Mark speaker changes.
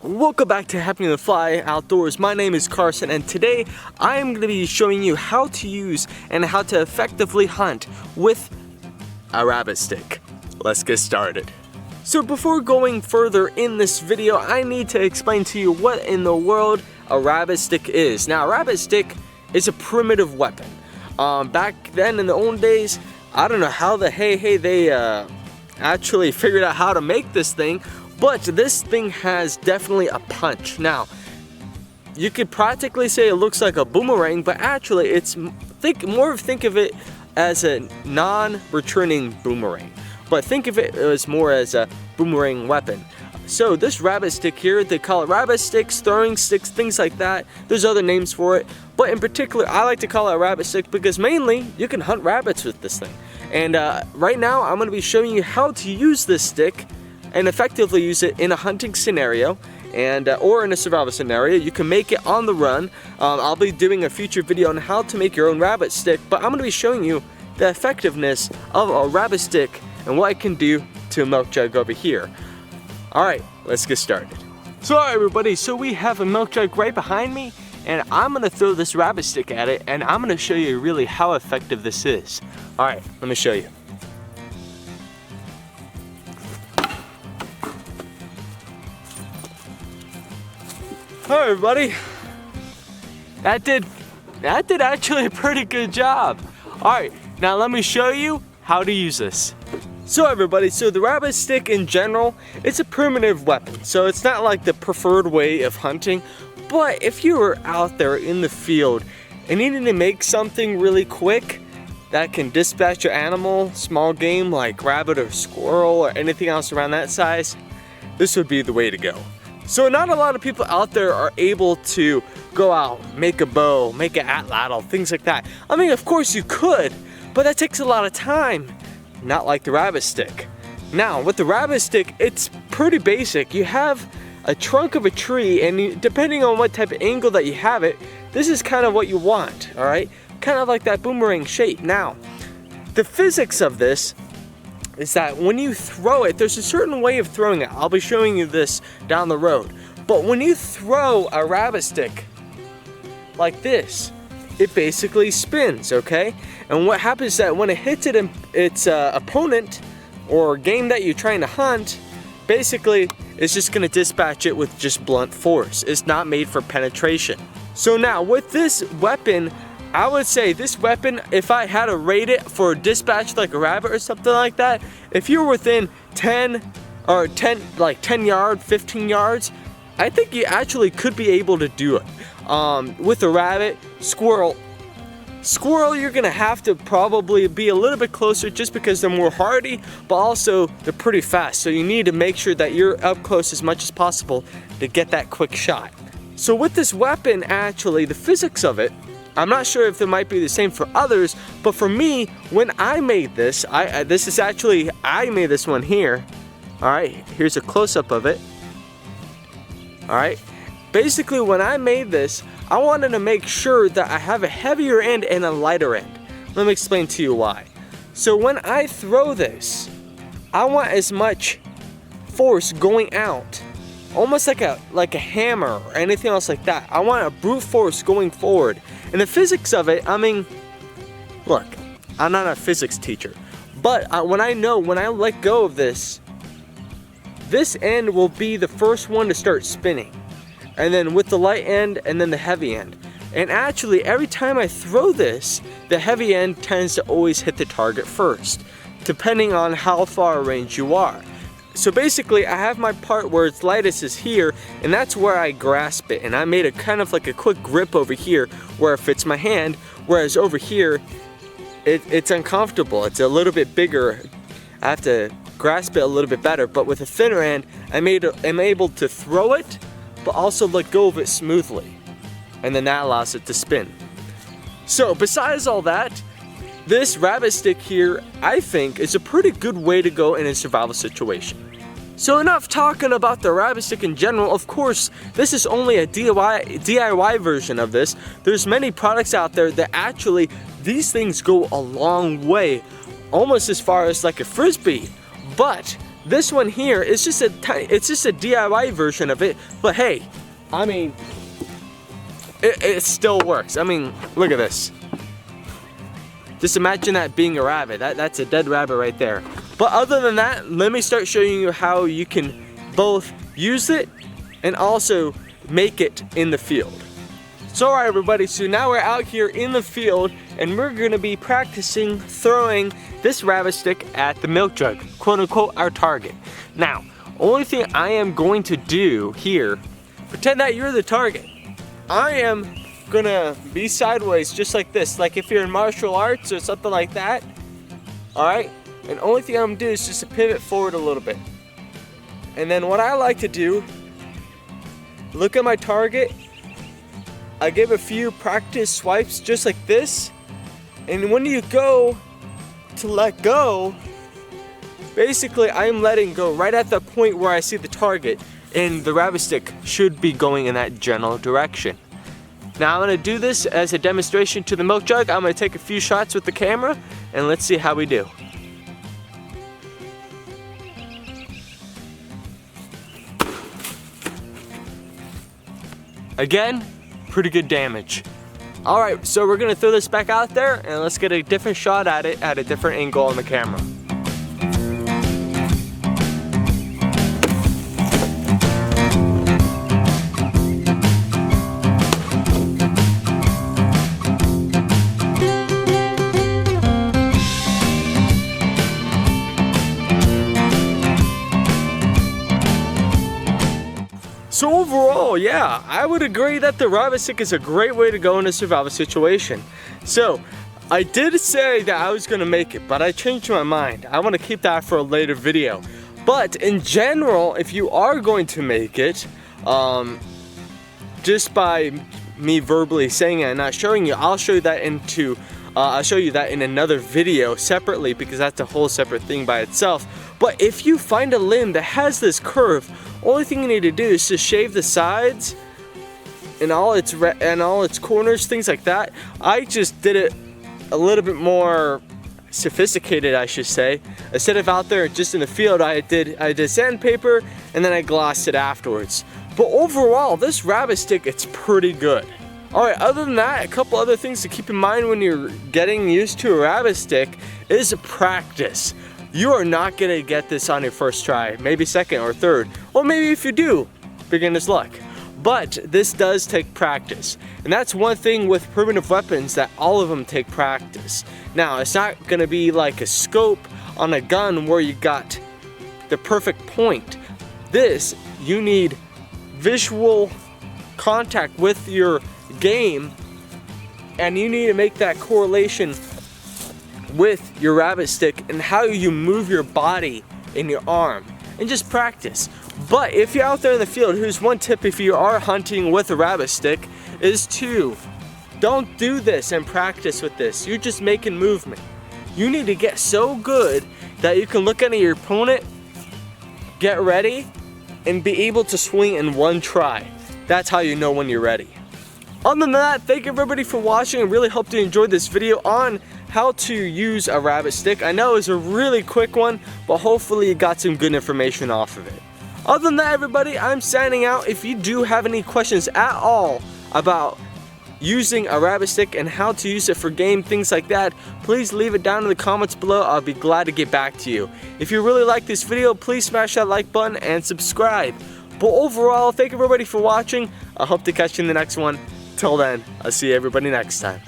Speaker 1: Welcome back to Happening to Fly Outdoors. My name is Carson, and today I am going to be showing you how to use and how to effectively hunt with a rabbit stick. Let's get started. So before going further in this video, I need to explain to you what in the world a rabbit stick is. Now, a rabbit stick is a primitive weapon. Back then in the old days, I don't know how they actually figured out how to make this thing. But this thing has definitely a punch. Now, you could practically say it looks like a boomerang, but actually think of it as a non-returning boomerang. But think of it as more as a boomerang weapon. So this rabbit stick here, they call it rabbit sticks, throwing sticks, things like that. There's other names for it. But in particular, I like to call it a rabbit stick because mainly you can hunt rabbits with this thing. And right now, I'm going to be showing you how to use this stick and effectively use it in a hunting scenario and or in a survival scenario. You can make it on the run. I'll be doing a future video on how to make your own rabbit stick, but I'm going to be showing you the effectiveness of a rabbit stick and what it can do to a milk jug over here. Alright, let's get started. So alright everybody, so we have a milk jug right behind me, and I'm going to throw this rabbit stick at it, and I'm going to show you really how effective this is. Alright, let me show you. Alright everybody, that did actually a pretty good job. Alright, now let me show you how to use this. So everybody, so the rabbit stick in general, it's a primitive weapon. So it's not like the preferred way of hunting, but if you were out there in the field and needing to make something really quick that can dispatch your animal, small game like rabbit or squirrel or anything else around that size, this would be the way to go. So not a lot of people out there are able to go out, make a bow, make an atlatl, things like that. I mean, of course you could, but that takes a lot of time. Not like the rabbit stick. Now, with the rabbit stick, it's pretty basic. You have a trunk of a tree, and depending on what type of angle that you have it, this is kind of what you want, all right? Kind of like that boomerang shape. Now, the physics of this is that when you throw it, there's a certain way of throwing it. I'll be showing you this down the road. But when you throw a rabbit stick like this, it basically spins, okay? And what happens is that when it hits its opponent or game that you're trying to hunt, basically it's just gonna dispatch it with just blunt force. It's not made for penetration. So now with this weapon, I would say this weapon, if I had to rate it for dispatch like a rabbit or something like that, if you're within 10 yards, 15 yards, I think you actually could be able to do it. With a rabbit, squirrel, you're gonna have to probably be a little bit closer just because they're more hardy, but also they're pretty fast. So you need to make sure that you're up close as much as possible to get that quick shot. So with this weapon, actually, the physics of it, I'm not sure if it might be the same for others, but for me, when I made this, I made this one here. All right, here's a close-up of it. All right, basically when I made this, I wanted to make sure that I have a heavier end and a lighter end. Let me explain to you why. So when I throw this, I want as much force going out, almost like a hammer or anything else like that. I want a brute force going forward. And the physics of it, I mean, look, I'm not a physics teacher, but when I let go of this end will be the first one to start spinning. And then with the light end and then the heavy end. And actually, every time I throw this, the heavy end tends to always hit the target first, depending on how far range you are. So basically, I have my part where its lightest is here, and that's where I grasp it. And I made a kind of like a quick grip over here where it fits my hand, whereas over here, it's uncomfortable. It's a little bit bigger. I have to grasp it a little bit better, but with a thinner end, I'm able to throw it, but also let go of it smoothly. And then that allows it to spin. So besides all that, this rabbit stick here, I think, is a pretty good way to go in a survival situation. So enough talking about the rabbit stick in general. Of course, this is only a DIY version of this. There's many products out there that actually, these things go a long way, almost as far as like a Frisbee. But This one here is just it's just a DIY version of it, but hey, I mean, it still works. I mean, look at this. Just imagine that being a rabbit. That's a dead rabbit right there. But other than that, let me start showing you how you can both use it and also make it in the field. So alright everybody, so now we're out here in the field and we're gonna be practicing throwing this rabbit stick at the milk jug, quote unquote our target. Now, only thing I am going to do here, pretend that you're the target. I am gonna be sideways just like this, like if you're in martial arts or something like that. Alright, and only thing I'm gonna do is just to pivot forward a little bit. And then what I like to do, look at my target, I give a few practice swipes just like this, and when you go to let go, basically I'm letting go right at the point where I see the target, and the rabbit stick should be going in that general direction. Now I'm going to do this as a demonstration to the milk jug. I'm going to take a few shots with the camera and let's see how we do. Again, pretty good damage. Alright, so we're gonna throw this back out there and let's get a different shot at it at a different angle on the camera. So overall, yeah, I would agree that the rabbit stick is a great way to go in a survival situation. So, I did say that I was gonna make it, but I changed my mind. I wanna keep that for a later video. But in general, if you are going to make it, just by me verbally saying it and not showing you, I'll show you that I'll show you that in another video separately because that's a whole separate thing by itself. But if you find a limb that has this curve, only thing you need to do is to shave the sides and all its corners, things like that. I just did it a little bit more sophisticated, I should say. Instead of out there just in the field, I did sandpaper and then I glossed it afterwards. But overall, this rabbit stick, it's pretty good. Alright, other than that, a couple other things to keep in mind when you're getting used to a rabbit stick is practice. You are not gonna get this on your first try, maybe second or third, or maybe if you do, beginner's luck. But this does take practice, and that's one thing with primitive weapons, that all of them take practice. Now, it's not gonna be like a scope on a gun where you got the perfect point. This, you need visual contact with your game, and you need to make that correlation with your rabbit stick and how you move your body and your arm, and just practice. But if you're out there in the field, here's one tip if you are hunting with a rabbit stick, is to don't do this and practice with this. You're just making movement. You need to get so good that you can look at your opponent, get ready, and be able to swing in one try. That's how you know when you're ready. Other than that, thank everybody for watching. I really hope you enjoyed this video on how to use a rabbit stick. I know it was a really quick one, but hopefully you got some good information off of it. Other than that, everybody, I'm signing out. If you do have any questions at all about using a rabbit stick and how to use it for game, things like that, please leave it down in the comments below. I'll be glad to get back to you. If you really like this video, please smash that like button and subscribe. But overall, thank everybody for watching. I hope to catch you in the next one. Till then, I'll see everybody next time.